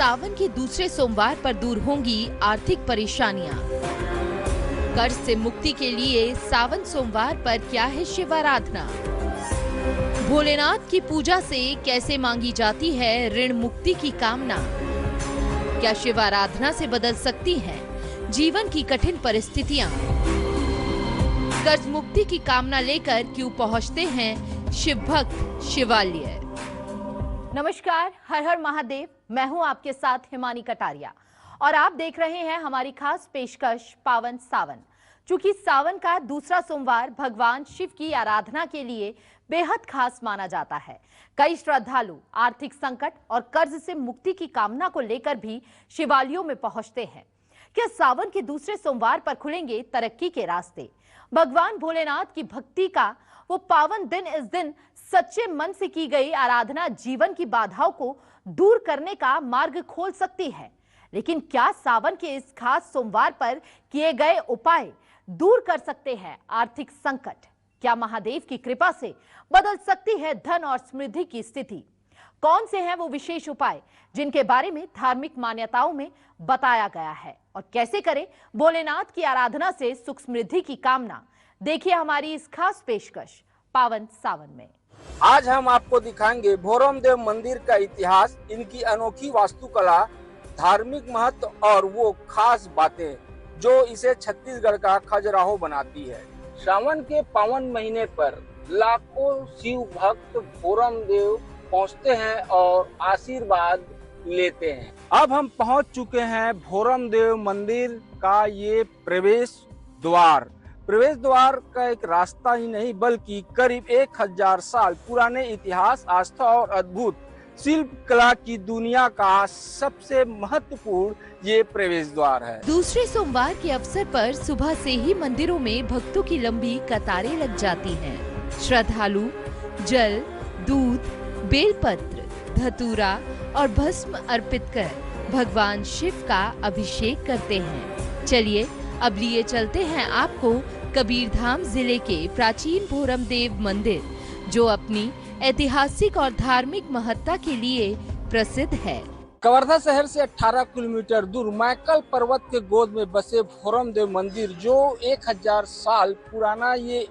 सावन के दूसरे सोमवार पर दूर होंगी आर्थिक परेशानियां। कर्ज से मुक्ति के लिए सावन सोमवार पर क्या है शिव आराधना? भोलेनाथ की पूजा से कैसे मांगी जाती है ऋण मुक्ति की कामना? क्या शिव आराधना से बदल सकती हैं जीवन की कठिन परिस्थितियां? कर्ज मुक्ति की कामना लेकर क्यों पहुंचते हैं शिव भक्त शिवालय? नमस्कार, हर हर महादेव। मैं हूं आपके साथ हिमानी कटारिया और आप देख रहे हैं हमारी खास पेशकश पावन सावन। चूंकि सावन का दूसरा सोमवार भगवान शिव की आराधना के लिए बेहद खास माना जाता है। कई श्रद्धालु आर्थिक संकट और कर्ज से मुक्ति की कामना को लेकर भी शिवालयों में पहुंचते हैं। क्या सावन के दूसरे सोमवार पर खुलेंगे तरक्की के रास्ते? भगवान भोलेनाथ की भक्ति का वो पावन दिन, इस दिन सच्चे मन से की गई आराधना जीवन की बाधाओं को दूर करने का मार्ग खोल सकती है। लेकिन क्या सावन के इस खास सोमवार पर किए गए उपाय दूर कर सकते हैं आर्थिक संकट? क्या महादेव की कृपा से बदल सकती है धन और समृद्धि की स्थिति? कौन से हैं वो विशेष उपाय जिनके बारे में धार्मिक मान्यताओं में बताया गया है? और कैसे करें भोलेनाथ की आराधना से सुख समृद्धि की कामना? देखिए हमारी इस खास पेशकश पावन सावन में। आज हम आपको दिखाएंगे भोरम देव मंदिर का इतिहास, इनकी अनोखी वास्तुकला, धार्मिक महत्व और वो खास बातें जो इसे छत्तीसगढ़ का खजुराहो बनाती है। श्रावण के पावन महीने पर लाखों शिव भक्त भोरम देव पहुंचते हैं और आशीर्वाद लेते हैं। अब हम पहुंच चुके हैं भोरम देव मंदिर का ये प्रवेश द्वार का एक रास्ता ही नहीं बल्कि करीब 1000 साल पुराने इतिहास, आस्था और अद्भुत शिल्प कला की दुनिया का सबसे महत्वपूर्ण ये प्रवेश द्वार है। दूसरे सोमवार के अवसर पर सुबह से ही मंदिरों में भक्तों की लंबी कतारें लग जाती हैं। श्रद्धालु जल, दूध, बेलपत्र, धतूरा और भस्म अर्पित कर भगवान शिव का अभिषेक करते हैं। चलिए अब लिए चलते हैं आपको कबीरधाम जिले के प्राचीन भोरम देव मंदिर, जो अपनी ऐतिहासिक और धार्मिक महत्ता के लिए प्रसिद्ध है। कवर्धा शहर से 18 किलोमीटर दूर मैकल पर्वत के गोद में बसे भोरम देव मंदिर, जो 1000 साल पुराना ये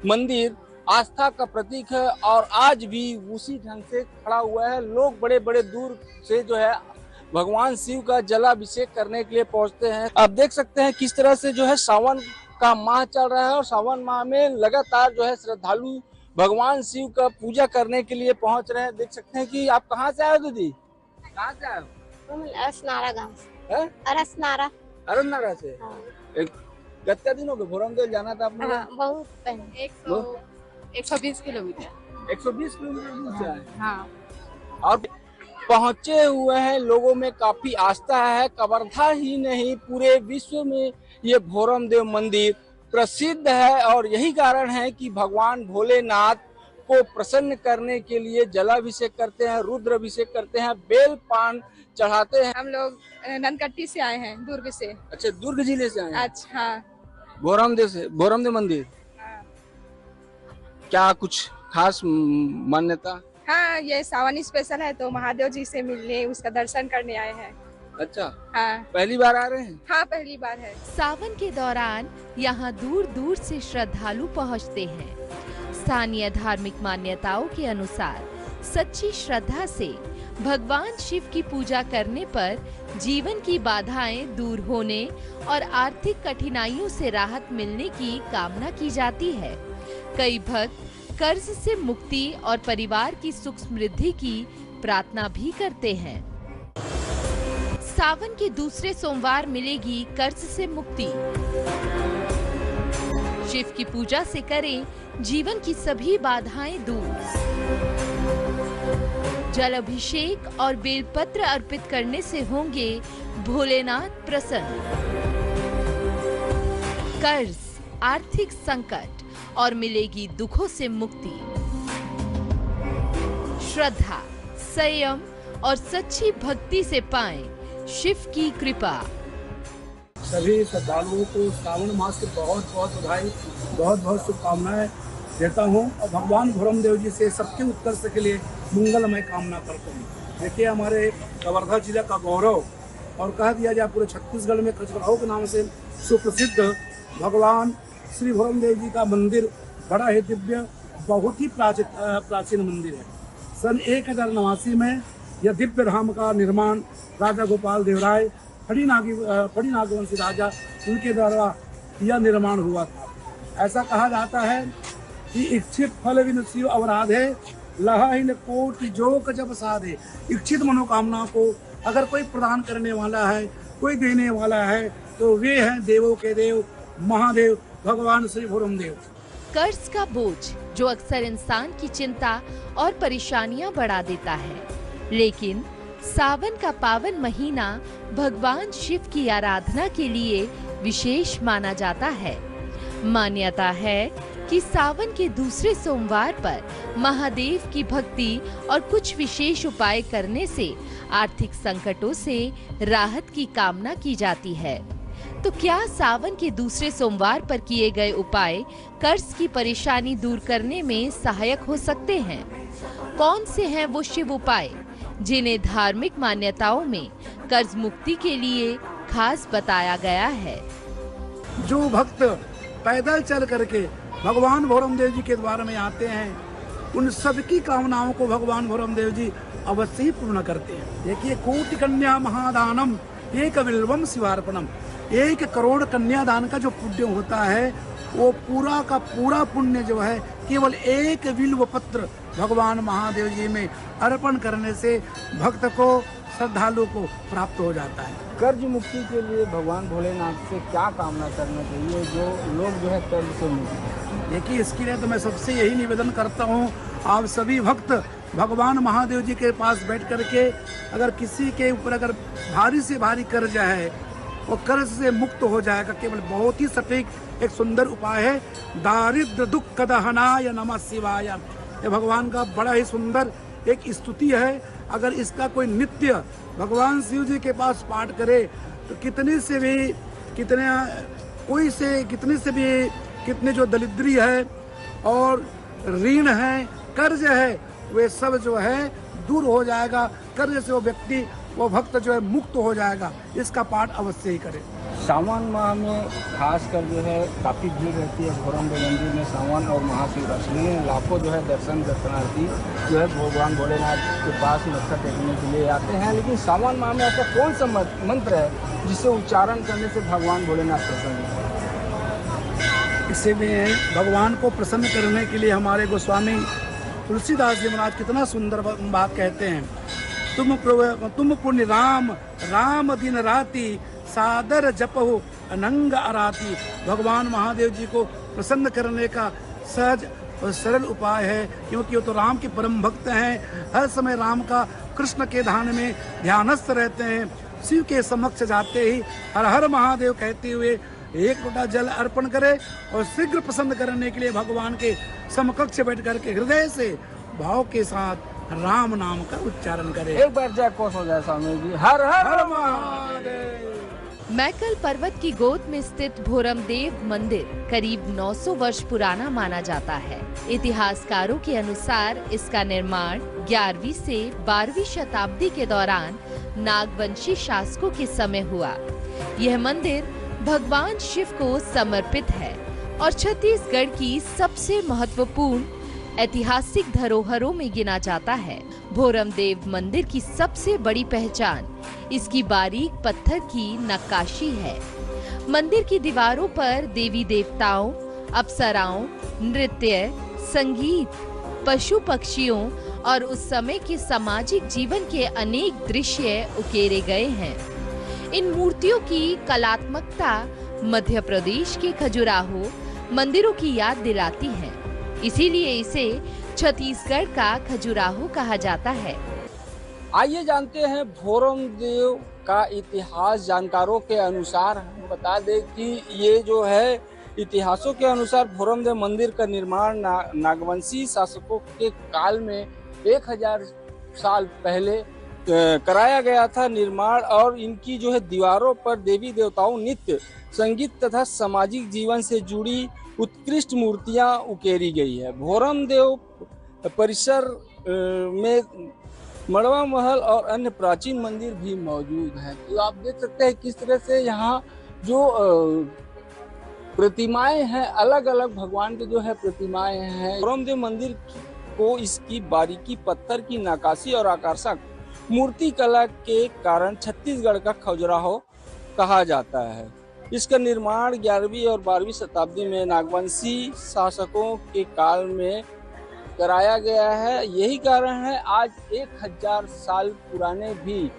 मंदिर आस्था का प्रतीक है और आज भी उसी ढंग से खड़ा हुआ है। लोग बड़े बड़े दूर से जो है भगवान शिव का जलाभिषेक करने के लिए पहुंचते हैं। आप देख सकते हैं किस तरह से जो है सावन का माह चल रहा है और सावन माह में लगातार जो है श्रद्धालु भगवान शिव का पूजा करने के लिए पहुंच रहे हैं। देख सकते हैं कि आप कहाँ से आए हो दीदी? कहाँ से आए हो? अरसनारा गाँव से। अरसनारा से। हाँ। कितना दिन हो गए भोरम देव जाना था आपने? हाँ, बहुत पहले। 120 किलोमीटर। 120 किलोमीटर दूर से आए। हाँ। और पहुंचे हुए हैं, लोगों में काफी आस्था है। कवर्धा ही नहीं पूरे विश्व में ये भोरम देव मंदिर प्रसिद्ध है और यही कारण है कि भगवान भोलेनाथ को प्रसन्न करने के लिए जलाभिषेक करते हैं, रुद्र अभिषेक करते हैं, बेल पान चढ़ाते हैं। हम लोग ननकट्टी से आए हैं, दुर्ग से। अच्छा, दुर्ग जिले से आए हैं? अच्छा। भोरम देव मंदिर। हाँ। क्या कुछ खास मान्यता? हाँ, ये सावन स्पेशल है तो महादेव जी से मिलने, उसका दर्शन करने आए हैं। अच्छा। हाँ। पहली बार आ रहे हैं? हाँ, पहली बार है। सावन के दौरान यहाँ दूर दूर से श्रद्धालु पहुँचते हैं। स्थानीय धार्मिक मान्यताओं के अनुसार सच्ची श्रद्धा से भगवान शिव की पूजा करने पर जीवन की बाधाएं दूर होने और आर्थिक कठिनाइयों से राहत मिलने की कामना की जाती है। कई भक्त कर्ज से मुक्ति और परिवार की सुख समृद्धि की प्रार्थना भी करते हैं। सावन के दूसरे सोमवार मिलेगी कर्ज से मुक्ति। शिव की पूजा से करें जीवन की सभी बाधाएं दूर। जल अभिषेक और बेलपत्र अर्पित करने से होंगे भोलेनाथ प्रसन्न। कर्ज, आर्थिक संकट और मिलेगी दुखों से मुक्ति। श्रद्धा, संयम और सच्ची भक्ति से पाएं शिव की कृपा। सभी श्रद्धालुओं को श्रावण मास की बहुत बहुत बधाई, बहुत बहुत शुभकामनाएं देता हूं और भगवान भोरम देव जी से सबके उत्कर्ष के लिए मंगलमय कामना करता हूं। देखिए हमारे कवर्धा जिला का गौरव और कह दिया जाए पूरे छत्तीसगढ़ में खजुराहो के नाम से सुप्रसिद्ध भगवान श्री भोरम देव जी का मंदिर बड़ा ही दिव्य, बहुत ही प्राचीन मंदिर है। सन 1089 में यह दिव्य धाम का निर्माण राजा गोपाल देवराय फड़ी नागवंशी राजा उनके द्वारा यह निर्माण हुआ था। ऐसा कहा जाता है कि इच्छित फल बिन शिव अवराधे लहाइन कोटि जोक जब साधे। इच्छित मनोकामना को अगर कोई प्रदान करने वाला है, कोई देने वाला है, तो वे हैं देवों के देव महादेव भगवान श्री भोरम देव। कर्ज का बोझ जो अक्सर इंसान की चिंता और परेशानियां बढ़ा देता है, लेकिन सावन का पावन महीना भगवान शिव की आराधना के लिए विशेष माना जाता है। मान्यता है कि सावन के दूसरे सोमवार पर महादेव की भक्ति और कुछ विशेष उपाय करने से आर्थिक संकटों से राहत की कामना की जाती है। तो क्या सावन के दूसरे सोमवार पर किए गए उपाय कर्ज की परेशानी दूर करने में सहायक हो सकते हैं? कौन से हैं वो शिव उपाय जिन्हें धार्मिक मान्यताओं में कर्ज मुक्ति के लिए खास बताया गया है? जो भक्त पैदल चल करके भगवान भोरम देव जी के द्वार में आते हैं, उन सबकी कामनाओं को भगवान भोरम देव जी अवश्य ही पूर्ण करते हैं। देखिए, कोटि कन्या महादानम एक बिल्वम शिवार्पणम। 1 करोड़ कन्यादान का जो पुण्य होता है, वो पूरा का पूरा पुण्य जो है केवल 1 बिल्व पत्र भगवान महादेव जी में अर्पण करने से भक्त को, श्रद्धालु को प्राप्त हो जाता है। कर्ज मुक्ति के लिए भगवान भोलेनाथ से क्या कामना करना चाहिए जो लोग जो है कर्ज से मुक्त? देखिए, इसके लिए तो मैं सबसे यही निवेदन करता हूँ, आप सभी भक्त भगवान महादेव जी के पास बैठ करके अगर किसी के ऊपर अगर भारी से भारी कर्ज है, वो कर्ज से मुक्त हो जाएगा। केवल बहुत ही सटीक एक सुंदर उपाय है, दारिद्र दुख दहनाय नमः शिवाय। ये भगवान का बड़ा ही सुंदर एक स्तुति है। अगर इसका कोई नित्य भगवान शिव जी के पास पाठ करे तो कितने जो दरिद्री है और ऋण है, कर्ज है, वे सब जो है दूर हो जाएगा। कर्ज से वो भक्त जो है मुक्त हो जाएगा। इसका पाठ अवश्य ही करें। सावन माह में खासकर जो है काफ़ी भीड़ रहती है भोरम देव मंदिर में। सावन और महाशिवरात्रि में लाखों जो है दर्शनार्थी जो है भगवान भोलेनाथ के पास मत्था टेकने के लिए आते हैं। लेकिन सावन माह में ऐसा कौन सा मंत्र है जिसे उच्चारण करने से भगवान भोलेनाथ प्रसन्न हैं? इसीलिए भगवान को प्रसन्न करने के लिए हमारे गोस्वामी तुलसीदास जी महाराज कितना सुंदर बात कहते हैं, तुम पुण्य राम दिन राति सादर जपहु अनंग आराती। भगवान महादेव जी को प्रसन्न करने का सहज और सरल उपाय है, क्योंकि वो तो राम के परम भक्त हैं। हर समय राम का कृष्ण के ध्यान में ध्यानस्थ रहते हैं। शिव के समक्ष जाते ही हर हर महादेव कहते हुए 1 लोटा जल अर्पण करे और शीघ्र प्रसन्न करने के लिए भगवान के समकक्ष बैठ करके हृदय से भाव के साथ राम नाम का उच्चारण करे। एक बार जय घोष हो जाए स्वामी जी, हर हर महादेव। मैकल पर्वत की गोद में स्थित भोरम देव मंदिर करीब 900 वर्ष पुराना माना जाता है। इतिहासकारों के अनुसार इसका निर्माण 11वीं से 12वीं शताब्दी के दौरान नागवंशी शासकों के समय हुआ। यह मंदिर भगवान शिव को समर्पित है और छत्तीसगढ़ की सबसे महत्वपूर्ण ऐतिहासिक धरोहरों में गिना जाता है। भोरम देव मंदिर की सबसे बड़ी पहचान इसकी बारीक पत्थर की नक्काशी है। मंदिर की दीवारों पर देवी देवताओं, अप्सराओं, नृत्य, संगीत, पशु पक्षियों और उस समय के सामाजिक जीवन के अनेक दृश्य उकेरे गए हैं। इन मूर्तियों की कलात्मकता मध्य प्रदेश के खजुराहो मंदिरों की याद दिलाती है। इसीलिए इसे छत्तीसगढ़ का खजुराहो कहा जाता है। आइए जानते हैं भोरम देव का इतिहास। जानकारों के अनुसार हम बता दें कि ये जो है इतिहासों के अनुसार भोरम देव मंदिर का निर्माण नागवंशी शासकों के काल में 1000 साल पहले कराया गया था निर्माण। और इनकी जो है दीवारों पर देवी देवताओं, नृत्य, संगीत तथा सामाजिक जीवन से जुड़ी उत्कृष्ट मूर्तियां उकेरी गई है। भोरम देव परिसर में मड़वा महल और अन्य प्राचीन मंदिर भी मौजूद हैं। तो आप देख सकते हैं किस तरह से यहाँ जो प्रतिमाएं हैं, अलग अलग भगवान के जो है प्रतिमाएं हैं। भोरमदेव मंदिर को इसकी बारीकी, पत्थर की नक्काशी और आकर्षक मूर्ति कला के कारण छत्तीसगढ़ का खजुराहो कहा जाता है। इसका निर्माण 11वीं और 12वीं शताब्दी में नागवंशी शासकों के काल में कराया गया है। यही कारण है आज 1000 साल पुराने भी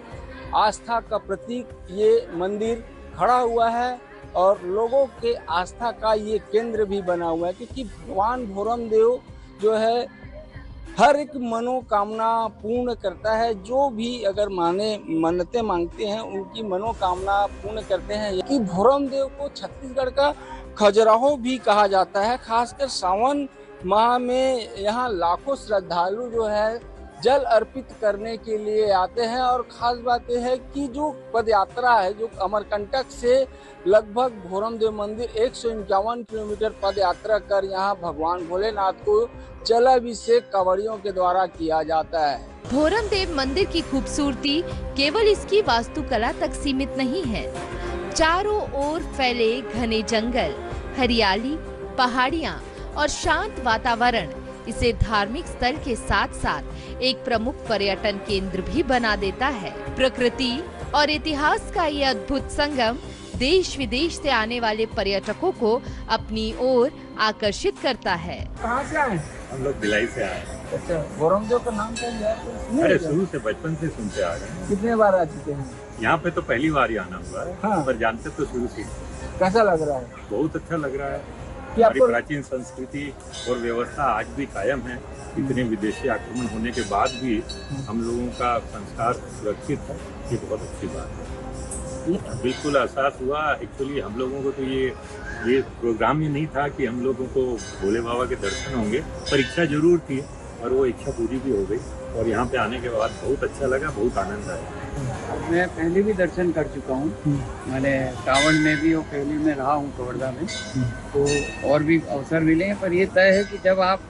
आस्था का प्रतीक ये मंदिर खड़ा हुआ है और लोगों के आस्था का ये केंद्र भी बना हुआ है, क्योंकि भगवान भोरमदेव जो है हर एक मनोकामना पूर्ण करता है। जो भी अगर मन्नतें मांगते हैं उनकी मनोकामना पूर्ण करते हैं। कि भोरमदेव को छत्तीसगढ़ का खजुराहो भी कहा जाता है। खासकर सावन माह में यहाँ लाखों श्रद्धालु जो है जल अर्पित करने के लिए आते हैं। और खास बात यह है कि जो पद यात्रा है, जो अमरकंटक से लगभग भोरमदेव मंदिर 151 किलोमीटर पद यात्रा कर यहाँ भगवान भोलेनाथ को जलाभिषेक कांवड़ियों के द्वारा किया जाता है। भोरमदेव मंदिर की खूबसूरती केवल इसकी वास्तुकला तक सीमित नहीं है। चारों ओर फैले घने जंगल, हरियाली, पहाड़ियाँ और शांत वातावरण इसे धार्मिक स्थल के साथ साथ एक प्रमुख पर्यटन केंद्र भी बना देता है। प्रकृति और इतिहास का ये अद्भुत संगम देश विदेश से आने वाले पर्यटकों को अपनी ओर आकर्षित करता है। कहाँ से आए? हम लोग भिलाई से आए हैं। अच्छा, भोरमदेव का नाम क्या है? अरे शुरू से बचपन से सुनते आ रहे हैं। कितने बार आ चुके हैं? यहाँ पे तो पहली बार ही आना हुआ है। हाँ। पर जानते तो शुरू से। कैसा लग रहा है? बहुत अच्छा लग रहा है। कि हमारी आपको प्राचीन संस्कृति और व्यवस्था आज भी कायम है। इतने विदेशी आक्रमण होने के बाद भी हम लोगों का संस्कार सुरक्षित है, ये बहुत अच्छी बात है। बिल्कुल एहसास हुआ। एक्चुअली हम लोगों को तो ये प्रोग्राम ही नहीं था कि हम लोगों को भोले बाबा के दर्शन होंगे, पर इच्छा जरूर थी और वो इच्छा पूरी भी हो गई। और यहाँ पे आने के बाद बहुत अच्छा लगा, बहुत आनंद आया। मैं पहले भी दर्शन कर चुका हूँ। मैंने सावन में भी और पहले में रहा हूँ कवर्धा में, तो और भी अवसर मिले हैं। पर ये तय है कि जब आप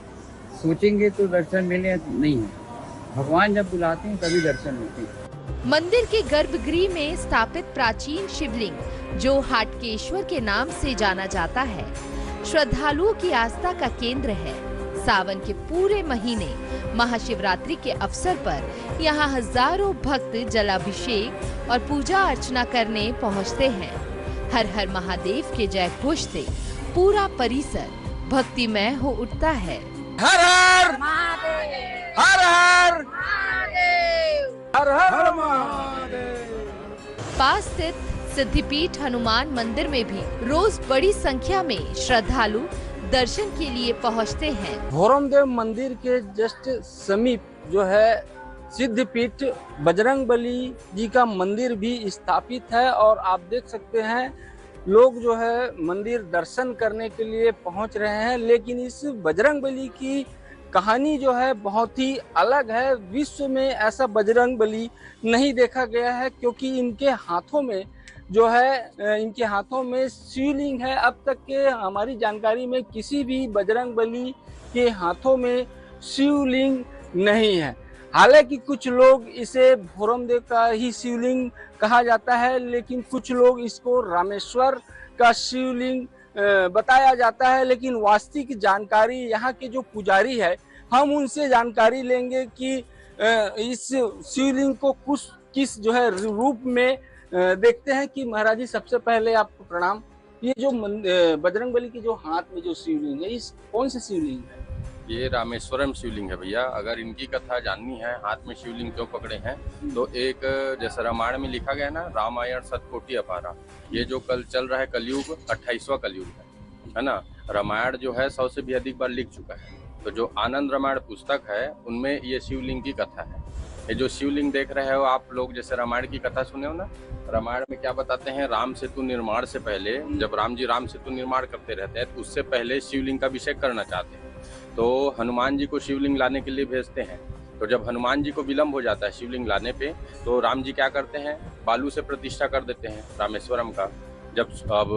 सोचेंगे तो दर्शन मिले नहीं है। भगवान जब बुलाते हैं तभी दर्शन होते हैं। मंदिर के गर्भगृह में स्थापित प्राचीन शिवलिंग, जो हाटकेश्वर के नाम से जाना जाता है, श्रद्धालुओं की आस्था का केंद्र है। सावन के पूरे महीने महाशिवरात्रि के अवसर पर यहाँ हजारों भक्त जलाभिषेक और पूजा अर्चना करने पहुँचते हैं। हर हर महादेव के जय घोष से पूरा परिसर भक्तिमय हो उठता है। हर हर महादेव, हर हर महादेव, हर हर महादेव। पास स्थित सिद्धिपीठ हनुमान मंदिर में भी रोज बड़ी संख्या में श्रद्धालु दर्शन के लिए पहुंचते हैं। भोरमदेव मंदिर के जस्ट समीप जो है सिद्धिपीठ बजरंगबली जी का मंदिर भी स्थापित है। और आप देख सकते हैं लोग जो है मंदिर दर्शन करने के लिए पहुंच रहे हैं। लेकिन इस बजरंगबली की कहानी जो है बहुत ही अलग है। विश्व में ऐसा बजरंगबली नहीं देखा गया है, क्योंकि इनके हाथों में जो है इनके हाथों में शिवलिंग है। अब तक के हमारी जानकारी में किसी भी बजरंगबली के हाथों में शिवलिंग नहीं है। हालांकि कुछ लोग इसे भोरमदेव का ही शिवलिंग कहा जाता है, लेकिन कुछ लोग इसको रामेश्वर का शिवलिंग बताया जाता है। लेकिन वास्तविक जानकारी यहाँ के जो पुजारी है, हम उनसे जानकारी लेंगे कि इस शिवलिंग को किस जो है रूप में देखते हैं। कि महाराज जी, सबसे पहले आपको प्रणाम। ये जो बजरंगबली की जो हाथ में जो शिवलिंग है, इस कौन से शिवलिंग है? ये रामेश्वरम शिवलिंग है भैया। अगर इनकी कथा जाननी है, हाथ में शिवलिंग क्यों पकड़े हैं, तो एक जैसे रामायण में लिखा गया ना, रामायण सतकोटि अपारा। ये जो कल चल रहा है कलयुग, 28वां कलयुग है ना। रामायण जो है 100 से भी अधिक बार लिख चुका है। तो जो आनंद रामायण पुस्तक है उनमें ये शिवलिंग की कथा है। ये जो शिवलिंग देख रहे हो आप लोग, जैसे रामायण की कथा सुने हो ना, रामायण में क्या बताते हैं, राम सेतु निर्माण से पहले, जब राम जी राम सेतु निर्माण करते रहते हैं, तो उससे पहले शिवलिंग का अभिषेक करना चाहते हैं। तो हनुमान जी को शिवलिंग लाने के लिए भेजते हैं। तो जब हनुमान जी को विलम्ब हो जाता है शिवलिंग लाने पे, तो राम जी क्या करते हैं, बालू से प्रतिष्ठा कर देते हैं रामेश्वरम का। जब अब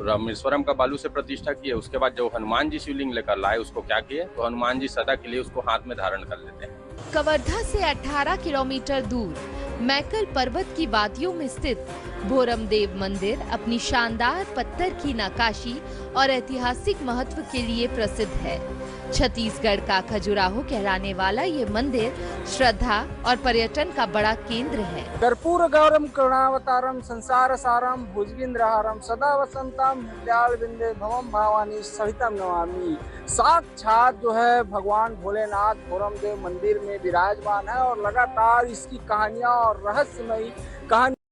रामेश्वरम का बालू से प्रतिष्ठा किए, उसके बाद जो हनुमान जी शिवलिंग लेकर लाए, उसको क्या किए, तो हनुमान जी सदा के लिए उसको हाथ में धारण कर लेते हैं। कवर्धा से 18 किलोमीटर दूर मैकल पर्वत की वादियों में स्थित भोरमदेव मंदिर अपनी शानदार पत्थर की नक्काशी और ऐतिहासिक महत्व के लिए प्रसिद्ध है। छत्तीसगढ़ का खजुराहो कहलाने वाला ये मंदिर श्रद्धा और पर्यटन का बड़ा केंद्र है। कर्पूर गौरम करुणावतारम संसार सारम भुजगेंद्रहारम सदा वसंतम हृदयाल बिंदे भवम भावानी सहितम नमामि। साक्षात जो है भगवान भोलेनाथ भोरमदेव मंदिर में विराजमान है और लगातार इसकी कहानियां और रहस्यमयी कहानी